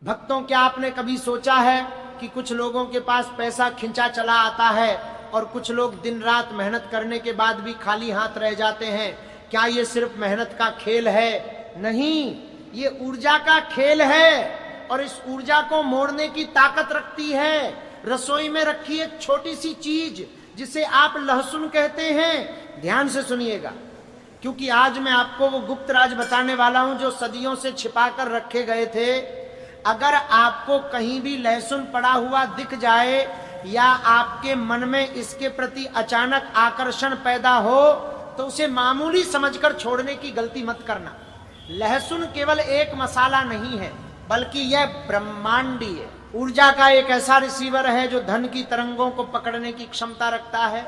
भक्तों, क्या आपने कभी सोचा है कि कुछ लोगों के पास पैसा खिंचा चला आता है और कुछ लोग दिन रात मेहनत करने के बाद भी खाली हाथ रह जाते हैं? क्या ये सिर्फ मेहनत का खेल है? नहीं, ये ऊर्जा का खेल है और इस ऊर्जा को मोड़ने की ताकत रखती है रसोई में रखी एक छोटी सी चीज जिसे आप लहसुन कहते हैं। ध्यान से सुनिएगा, क्योंकि आज मैं आपको वो गुप्त राज बताने वाला हूं जो सदियों से छिपा कर रखे गए थे। अगर आपको कहीं भी लहसुन पड़ा हुआ दिख जाए या आपके मन में इसके प्रति अचानक आकर्षण पैदा हो तो उसे मामूली समझकर छोड़ने की गलती मत करना। लहसुन केवल एक मसाला नहीं है, बल्कि यह ब्रह्मांडीय ऊर्जा का एक ऐसा रिसीवर है जो धन की तरंगों को पकड़ने की क्षमता रखता है।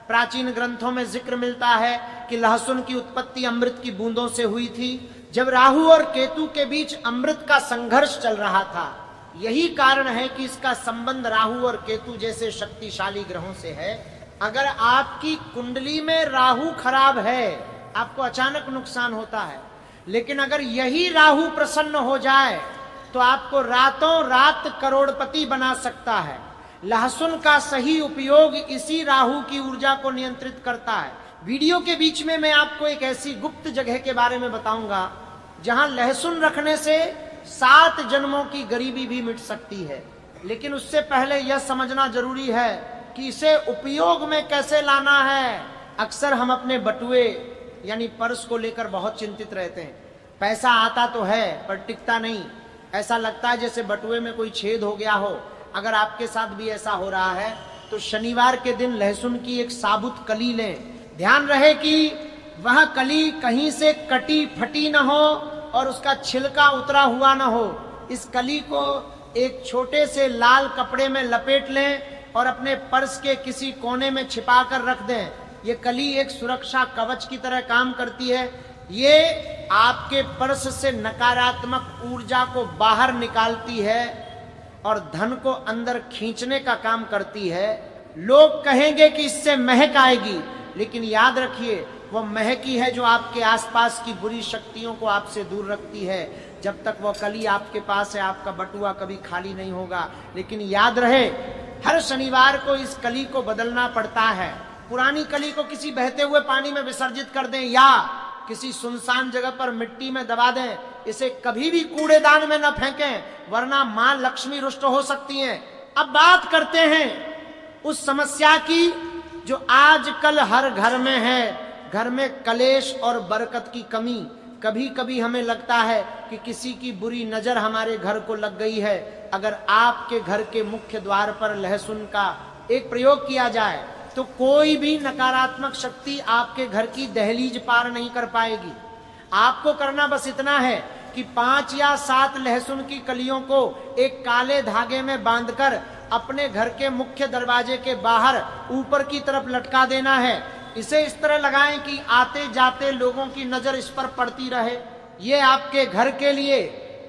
प्राचीन ग्रंथों में जिक्र मिलता है कि लहसुन की उत्पत्ति अमृत की बूंदों से हुई थी, जब राहु और केतु के बीच अमृत का संघर्ष चल रहा था। यही कारण है कि इसका संबंध राहु और केतु जैसे शक्तिशाली ग्रहों से है। अगर आपकी कुंडली में राहु खराब है, आपको अचानक नुकसान होता है, लेकिन अगर यही राहु प्रसन्न हो जाए तो आपको रातों रात करोड़पति बना सकता है। लहसुन का सही उपयोग इसी राहु की ऊर्जा को नियंत्रित करता है। वीडियो के बीच में मैं आपको एक ऐसी गुप्त जगह के बारे में बताऊंगा जहां लहसुन रखने से 7 जन्मों की गरीबी भी मिट सकती है। लेकिन उससे पहले यह समझना जरूरी है कि इसे उपयोग में कैसे लाना है। अक्सर हम अपने बटुए यानी पर्स को लेकर बहुत चिंतित रहते हैं। पैसा आता तो है पर टिकता नहीं। ऐसा लगता है जैसे बटुए में कोई छेद हो गया हो। अगर आपके साथ भी ऐसा हो रहा है तो शनिवार के दिन लहसुन की एक साबुत कली लें। ध्यान रहे कि वह कली कहीं से कटी फटी न हो और उसका छिलका उतरा हुआ न हो। इस कली को एक छोटे से लाल कपड़े में लपेट लें और अपने पर्स के किसी कोने में छिपा कर रख दें। ये कली एक सुरक्षा कवच की तरह काम करती है। ये आपके पर्स से नकारात्मक ऊर्जा को बाहर निकालती है और धन को अंदर खींचने का काम करती है। लोग कहेंगे कि इससे महक आएगी, लेकिन याद रखिए वह महक ही है जो आपके आसपास की बुरी शक्तियों को आपसे दूर रखती है। जब तक वह कली आपके पास है, आपका बटुआ कभी खाली नहीं होगा। लेकिन याद रहे, हर शनिवार को इस कली को बदलना पड़ता है। पुरानी कली को किसी बहते हुए पानी में विसर्जित कर दें या किसी सुनसान जगह पर मिट्टी में दबा दें। इसे कभी भी कूड़ेदान में न फेंकें, वरना मां लक्ष्मी रुष्ट हो सकती हैं। अब बात करते हैं उस समस्या की जो आजकल हर घर में है। घर में कलेश और बरकत की कमी। कभी कभी हमें लगता है कि किसी की बुरी नजर हमारे घर को लग गई है। अगर आपके घर के मुख्य द्वार पर लहसुन का एक प्रयोग किया जाए तो कोई भी नकारात्मक शक्ति आपके घर की दहलीज पार नहीं कर पाएगी। आपको करना बस इतना है कि 5 या 7 लहसुन की कलियों को एक काले धागे में बांधकर अपने घर के मुख्य दरवाजे के बाहर ऊपर की तरफ लटका देना है। इसे इस तरह लगाएं कि आते जाते लोगों की नजर इस पर पड़ती रहे। ये आपके घर के लिए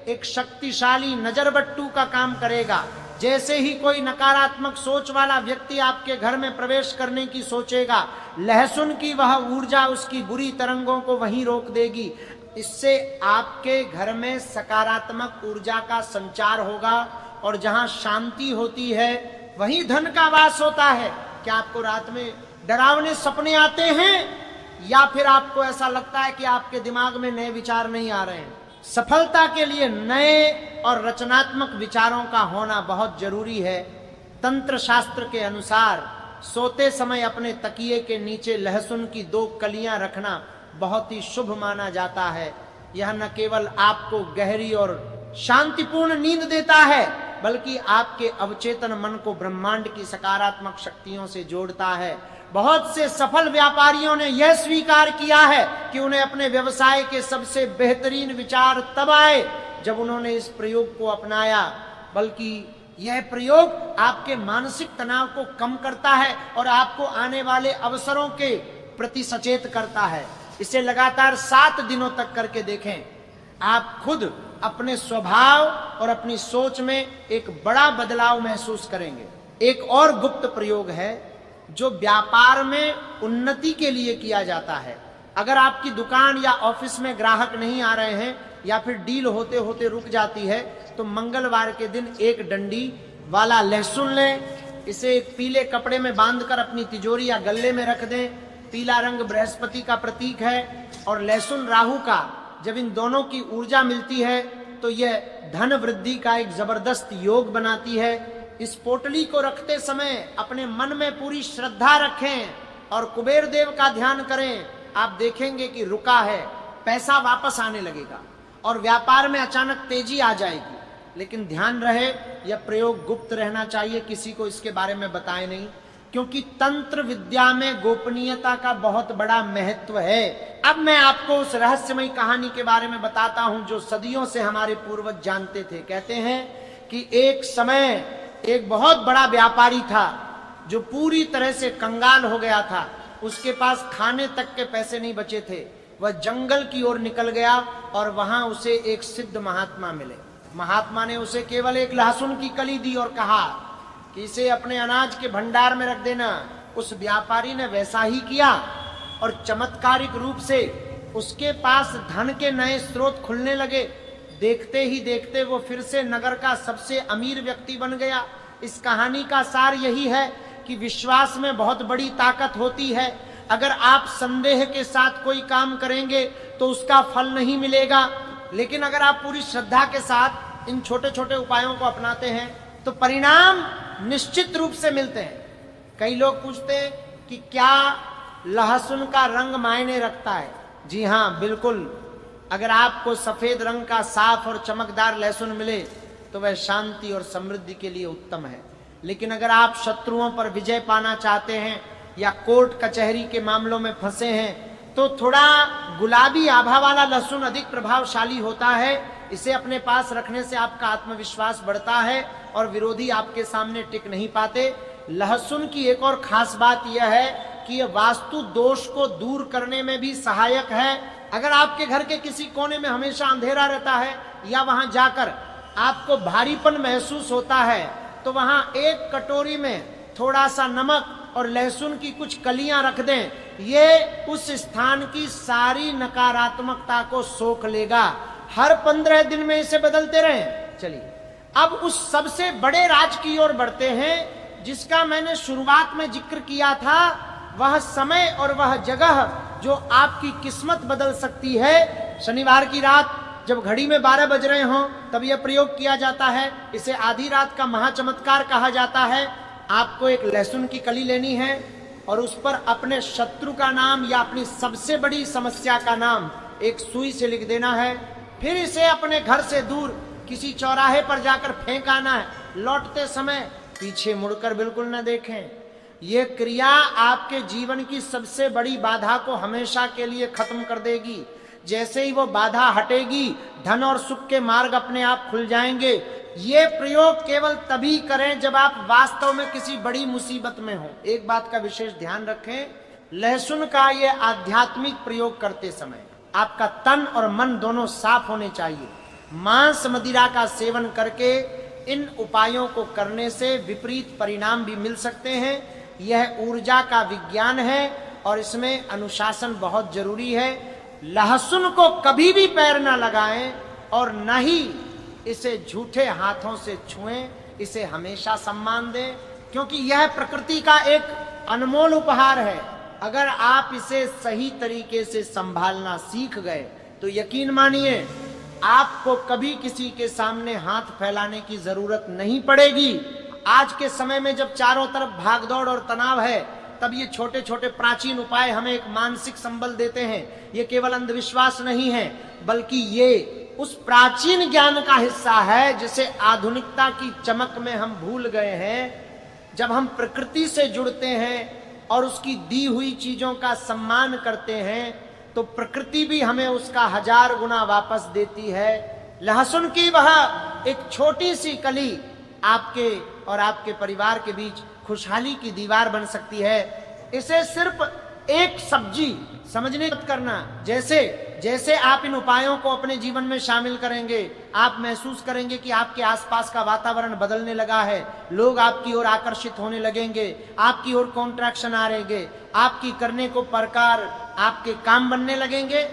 एक शक्तिशाली नजरबट्टू का काम करेगा। जैसे ही कोई नकारात्मक सोच वाला व्यक्ति आपके घर में प्रवेश करने की सोचेगा, लहसुन की वह ऊर्जा उसकी बुरी तरंगों को वहीं रोक देगी। इससे आपके घर में सकारात्मक ऊर्जा का संचार होगा और जहां शांति होती है वहीं धन का वास होता है। क्या आपको रात में डरावने सपने आते हैं या फिर आपको ऐसा लगता है कि आपके दिमाग में नए विचार नहीं आ रहे हैं? सफलता के लिए नए और रचनात्मक विचारों का होना बहुत जरूरी है। तंत्र शास्त्र के अनुसार सोते समय अपने तकिए के नीचे लहसुन की 2 कलियां रखना बहुत ही शुभ माना जाता है। यह न केवल आपको गहरी और शांतिपूर्ण नींद देता है, बल्कि आपके अवचेतन मन को ब्रह्मांड की सकारात्मक शक्तियों से जोड़ता है। बहुत से सफल व्यापारियों ने यह स्वीकार किया है कि उन्हें अपने व्यवसाय के सबसे बेहतरीन विचार तब आए जब उन्होंने इस प्रयोग को अपनाया। बल्कि यह प्रयोग आपके मानसिक तनाव को कम करता है और आपको आने वाले अवसरों के प्रति सचेत करता है। इसे लगातार 7 दिनों तक करके देखें। आप खुद अपने स्वभाव और अपनी सोच में एक बड़ा बदलाव महसूस करेंगे। एक और गुप्त प्रयोग है जो व्यापार में उन्नति के लिए किया जाता है। अगर आपकी दुकान या ऑफिस में ग्राहक नहीं आ रहे हैं या फिर डील होते होते रुक जाती है तो तो मंगलवार के दिन एक डंडी वाला लहसुन लें, इसे एक पीले कपड़े में बांधकर अपनी तिजोरी या गल्ले में रख दें। पीला रंग बृहस्पति का प्रतीक है और लहसुन राहु का। जब इन दोनों की ऊर्जा मिलती है तो यह धन वृद्धि का एक जबरदस्त योग बनाती है। इस पोटली को रखते समय अपने मन में पूरी श्रद्धा रखें और कुबेर देव का ध्यान करें। आप देखेंगे कि रुका है, पैसा वापस आने लगेगा और व्यापार में अचानक तेजी आ जाएगी। लेकिन ध्यान रहे, यह प्रयोग गुप्त रहना चाहिए, किसी को इसके बारे में बताएं नहीं, क्योंकि तंत्र विद्या में गोपनीयता का बहुत बड़ा महत्व है। अब मैं आपको उस रहस्यमयी कहानी के बारे में बताता हूं जो सदियों से हमारे पूर्वज जानते थे। कहते हैं कि एक समय एक बहुत बड़ा व्यापारी था जो पूरी तरह से कंगाल हो गया था। उसके पास खाने तक के पैसे नहीं बचे थे। वह जंगल की ओर निकल गया और वहां उसे एक सिद्ध महात्मा मिले। महात्मा ने उसे केवल एक लहसुन की कली दी और कहा कि इसे अपने अनाज के भंडार में रख देना। उस व्यापारी ने वैसा ही किया और चमत्कारिक रूप से उसके पास धन के नए स्रोत खुलने लगे। देखते ही देखते वो फिर से नगर का सबसे अमीर व्यक्ति बन गया। इस कहानी का सार यही है कि विश्वास में बहुत बड़ी ताकत होती है। अगर आप संदेह के साथ कोई काम करेंगे तो उसका फल नहीं मिलेगा, लेकिन अगर आप पूरी श्रद्धा के साथ इन छोटे छोटे उपायों को अपनाते हैं तो परिणाम निश्चित रूप से मिलते हैं। कई लोग पूछते हैं कि क्या लहसुन का रंग मायने रखता है? जी हाँ, बिल्कुल। अगर आपको सफेद रंग का साफ और चमकदार लहसुन मिले तो वह शांति और समृद्धि के लिए उत्तम है। लेकिन अगर आप शत्रुओं पर विजय पाना चाहते हैं या कोर्ट कचहरी के मामलों में फंसे हैं तो थोड़ा गुलाबी आभा वाला लहसुन अधिक प्रभावशाली होता है। इसे अपने पास रखने से आपका आत्मविश्वास बढ़ता है और विरोधी आपके सामने टिक नहीं पाते। लहसुन की एक और खास बात यह है कि यह वास्तु दोष को दूर करने में भी सहायक है। अगर आपके घर के किसी कोने में हमेशा अंधेरा रहता है या वहां जाकर आपको भारीपन महसूस होता है तो वहां एक कटोरी में थोड़ा सा नमक और लहसुन की कुछ कलियां रख दें। ये उस स्थान की सारी नकारात्मकता को सोख लेगा। हर 15 दिन में इसे बदलते रहें। चलिए अब उस सबसे बड़े राज की ओर बढ़ते हैं जिसका मैंने शुरुआत में जिक्र किया था। वह समय और वह जगह जो आपकी किस्मत बदल सकती है। शनिवार की रात जब घड़ी में 12 बज रहे हों तब यह प्रयोग किया जाता है। इसे आधी रात का महाचमत्कार कहा जाता है। आपको एक लहसुन की कली लेनी है और उस पर अपने शत्रु का नाम या अपनी सबसे बड़ी समस्या का नाम एक सुई से लिख देना है। फिर इसे अपने घर से दूर किसी चौराहे पर जाकर फेंक आना है। लौटते समय पीछे मुड़कर बिल्कुल न देखें। यह क्रिया आपके जीवन की सबसे बड़ी बाधा को हमेशा के लिए खत्म कर देगी। जैसे ही वो बाधा हटेगी धन और सुख के मार्ग अपने आप खुल जाएंगे। ये प्रयोग केवल तभी करें जब आप वास्तव में किसी बड़ी मुसीबत में हो। एक बात का विशेष ध्यान रखें, लहसुन का ये आध्यात्मिक प्रयोग करते समय आपका तन और मन दोनों साफ होने चाहिए। मांस मदिरा का सेवन करके इन उपायों को करने से विपरीत परिणाम भी मिल सकते हैं। यह ऊर्जा का विज्ञान है और इसमें अनुशासन बहुत जरूरी है। लहसुन को कभी भी पैर न लगाएं और न ही इसे झूठे हाथों से छुएं। इसे हमेशा सम्मान दें क्योंकि यह प्रकृति का एक अनमोल उपहार है। अगर आप इसे सही तरीके से संभालना सीख गए तो यकीन मानिए आपको कभी किसी के सामने हाथ फैलाने की जरूरत नहीं पड़ेगी। आज के समय में जब चारों तरफ भागदौड़ और तनाव है तब ये छोटे छोटे प्राचीन उपाय हमें एक मानसिक संबल देते हैं। ये केवल अंधविश्वास नहीं है बल्कि ये उस प्राचीन ज्ञान का हिस्सा है जिसे आधुनिकता की चमक में हम भूल गए हैं। जब हम प्रकृति से जुड़ते हैं और उसकी दी हुई चीजों का सम्मान करते हैं तो प्रकृति भी हमें उसका 1000 गुना वापस देती है। लहसुन की वह एक छोटी सी कली आपके और आपके परिवार के बीच खुशहाली की दीवार बन सकती है। इसे सिर्फ एक सब्जी समझने मत करना। जैसे जैसे आप इन उपायों को अपने जीवन में शामिल करेंगे आप महसूस करेंगे कि आपके आसपास का वातावरण बदलने लगा है। लोग आपकी ओर आकर्षित होने लगेंगे, आपकी ओर कॉन्ट्रैक्शन आ रहेंगे, आपकी करने को प्रकार आपके काम बनने लगेंगे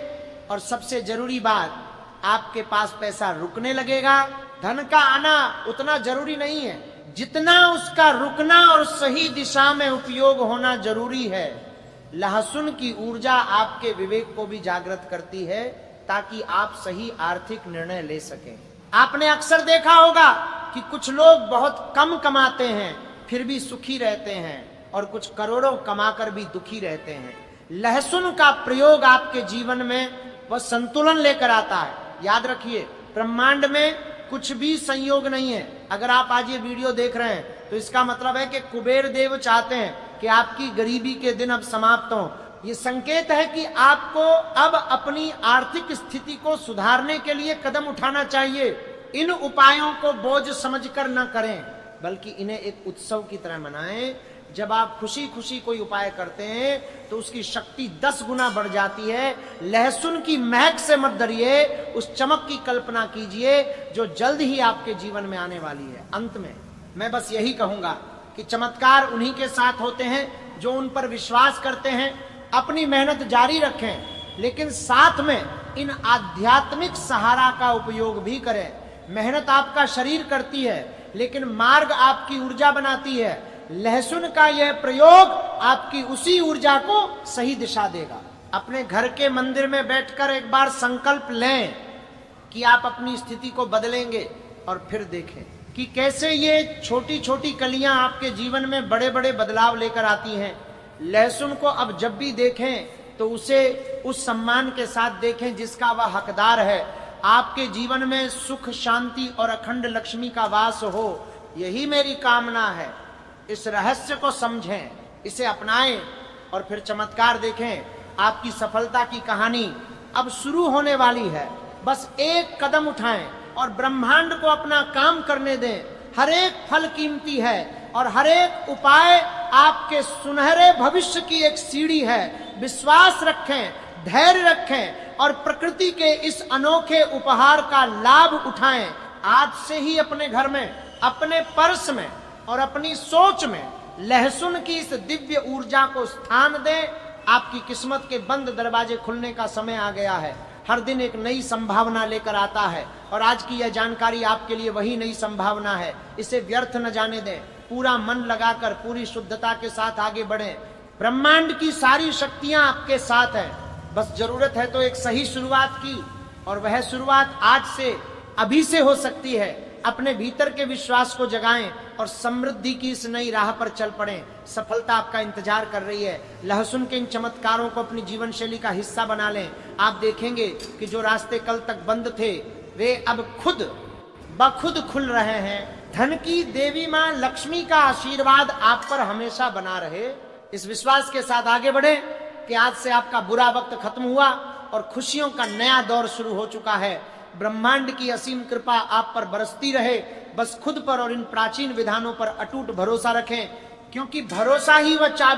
और सबसे जरूरी बात आपके पास पैसा रुकने लगेगा धन का आना उतना जरूरी नहीं है जितना उसका रुकना और सही दिशा में उपयोग होना जरूरी है। लहसुन की ऊर्जा आपके विवेक को भी जागृत करती है ताकि आप सही आर्थिक निर्णय ले सकें। आपने अक्सर देखा होगा कि कुछ लोग बहुत कम कमाते हैं फिर भी सुखी रहते हैं और कुछ करोड़ों कमाकर भी दुखी रहते हैं। लहसुन का प्रयोग आपके जीवन में वह संतुलन लेकर आता है। याद रखिए, ब्रह्मांड में कुछ भी संयोग नहीं है। अगर आप आज ये वीडियो देख रहे हैं तो इसका मतलब है कि कुबेर देव चाहते हैं कि आपकी गरीबी के दिन अब समाप्त हों। ये संकेत है कि आपको अब अपनी आर्थिक स्थिति को सुधारने के लिए कदम उठाना चाहिए। इन उपायों को बोझ समझकर न करें बल्कि इन्हें एक उत्सव की तरह मनाएं। जब आप खुशी खुशी कोई उपाय करते हैं तो उसकी शक्ति 10 गुना बढ़ जाती है। लहसुन की महक से मत डरिए, उस चमक की कल्पना कीजिए जो जल्द ही आपके जीवन में आने वाली है। अंत में मैं बस यही कहूंगा कि चमत्कार उन्हीं के साथ होते हैं जो उन पर विश्वास करते हैं। अपनी मेहनत जारी रखें लेकिन साथ में इन आध्यात्मिक सहारा का उपयोग भी करें। मेहनत आपका शरीर करती है लेकिन मार्ग आपकी ऊर्जा बनाती है। लहसुन का यह प्रयोग आपकी उसी ऊर्जा को सही दिशा देगा। अपने घर के मंदिर में बैठकर एक बार संकल्प लें कि आप अपनी स्थिति को बदलेंगे और फिर देखें कि कैसे ये छोटी छोटी कलियां आपके जीवन में बड़े बड़े बदलाव लेकर आती हैं। लहसुन को अब जब भी देखें तो उसे उस सम्मान के साथ देखें जिसका वह हकदार है। आपके जीवन में सुख, शांति और अखंड लक्ष्मी का वास हो, यही मेरी कामना है। इस रहस्य को समझें, इसे अपनाएं और फिर चमत्कार देखें। आपकी सफलता की कहानी अब शुरू होने वाली है। बस एक कदम उठाएं और ब्रह्मांड को अपना काम करने दें। हर एक फल कीमती है और हर एक उपाय आपके सुनहरे भविष्य की एक सीढ़ी है। विश्वास रखें, धैर्य रखें और प्रकृति के इस अनोखे उपहार का लाभ उठाएं। आज से ही अपने घर में, अपने पर्स में और अपनी सोच में लहसुन की इस दिव्य ऊर्जा को स्थान दें। आपकी किस्मत के बंद दरवाजे खुलने का समय आ गया है। हर दिन एक नई संभावना लेकर आता है और आज की यह जानकारी आपके लिए वही नई संभावना है। इसे व्यर्थ न जाने दें। पूरा मन लगाकर पूरी शुद्धता के साथ आगे बढ़ें। ब्रह्मांड की सारी शक्तियां आपके साथ हैं। बस जरूरत है तो एक सही शुरुआत की, और वह शुरुआत आज से, अभी से हो सकती है। अपने भीतर के विश्वास को जगाएं और समृद्धि की इस नई राह पर चल पड़ें। सफलता आपका इंतजार कर रही है। लहसुन के इन चमत्कारों को अपनी जीवन शैली का हिस्सा बना लें। आप देखेंगे कि जो रास्ते कल तक बंद थे वे अब खुद बखुद खुल रहे हैं। धन की देवी मां लक्ष्मी का आशीर्वाद आप पर हमेशा बना रहे। इस विश्वास के साथ आगे बढ़े कि आज से आपका बुरा वक्त खत्म हुआ और खुशियों का नया दौर शुरू हो चुका है। ब्रह्मांड की असीम कृपा आप पर बरसती रहे। बस खुद पर और इन प्राचीन विधानों पर अटूट भरोसा रखें, क्योंकि भरोसा ही वह चाबी